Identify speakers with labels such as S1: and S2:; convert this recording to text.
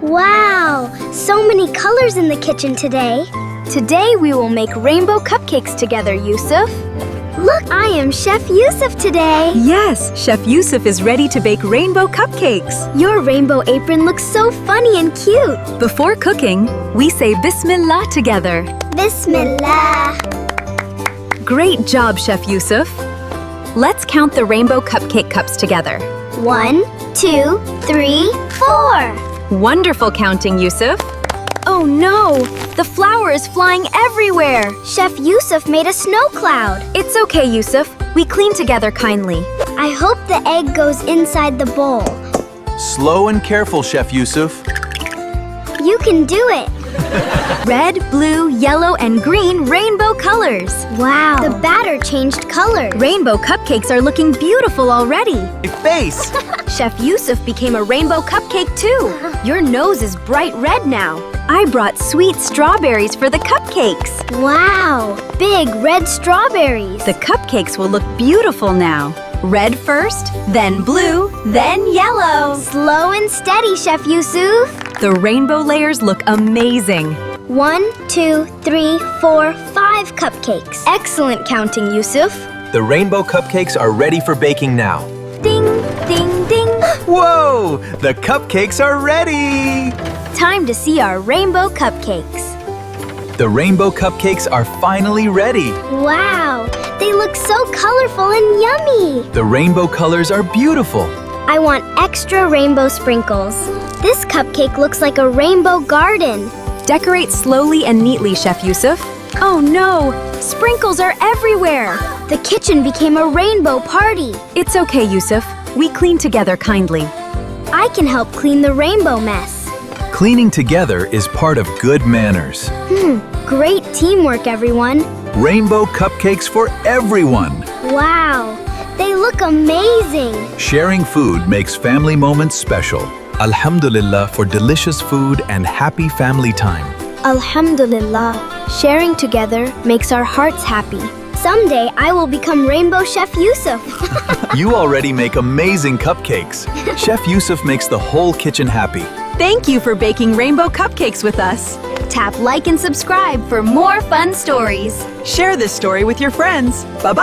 S1: Wow! So many colors in the kitchen today.
S2: Today we will make rainbow cupcakes together, Yusuf.
S1: Look, I am Chef Yusuf today.
S3: Yes, Chef Yusuf is ready to bake rainbow cupcakes.
S1: Your rainbow apron looks so funny and cute.
S3: Before cooking, we say Bismillah together.
S1: Bismillah.
S3: Great job, Chef Yusuf. Let's count the rainbow cupcake cups together.
S1: 1, 2, 3, 4.
S3: Wonderful counting, Yusuf.
S2: Oh no! The flour is flying everywhere!
S1: Chef Yusuf made a snow cloud.
S2: It's okay, Yusuf. We clean together kindly.
S1: I hope the egg goes inside the bowl.
S4: Slow and careful, Chef Yusuf.
S1: You can do it.
S2: Red, blue, yellow, and green rainbow colors.
S1: Wow. The batter changed colors.
S2: Rainbow cupcakes are looking beautiful already.
S4: Face!
S2: Chef Yusuf became a rainbow cupcake too. Your nose is bright red now. I brought sweet strawberries for the cupcakes.
S1: Wow. Big red strawberries.
S3: The cupcakes will look beautiful now. Red first, then blue, then yellow.
S1: Slow and steady, Chef Yusuf.
S3: The rainbow layers look amazing.
S1: 1, 2, 3, 4, 5 cupcakes.
S2: Excellent counting, Yusuf.
S4: The rainbow cupcakes are ready for baking now.
S1: Ding, ding, ding.
S4: Whoa! The cupcakes are ready!
S2: Time to see our rainbow cupcakes.
S4: The rainbow cupcakes are finally ready.
S1: Wow. They look so colorful and yummy.
S4: The rainbow colors are beautiful.
S1: I want extra rainbow sprinkles. This cupcake looks like a rainbow garden.
S3: Decorate slowly and neatly, Chef Yusuf.
S2: Oh no! Sprinkles are everywhere!
S1: The kitchen became a rainbow party.
S3: It's okay, Yusuf. We clean together kindly.
S1: I can help clean the rainbow mess.
S4: Cleaning together is part of good manners.
S1: Great teamwork, everyone.
S4: Rainbow cupcakes for everyone.
S1: Wow. They look amazing.
S4: Sharing food makes family moments special. Alhamdulillah for delicious food and happy family time.
S2: Alhamdulillah. Sharing together makes our hearts happy.
S1: Someday I will become Rainbow Chef Yusuf.
S4: You already make amazing cupcakes. Chef Yusuf makes the whole kitchen happy.
S3: Thank you for baking rainbow cupcakes with us.
S2: Tap like and subscribe for more fun stories.
S3: Share this story with your friends. Bye-bye.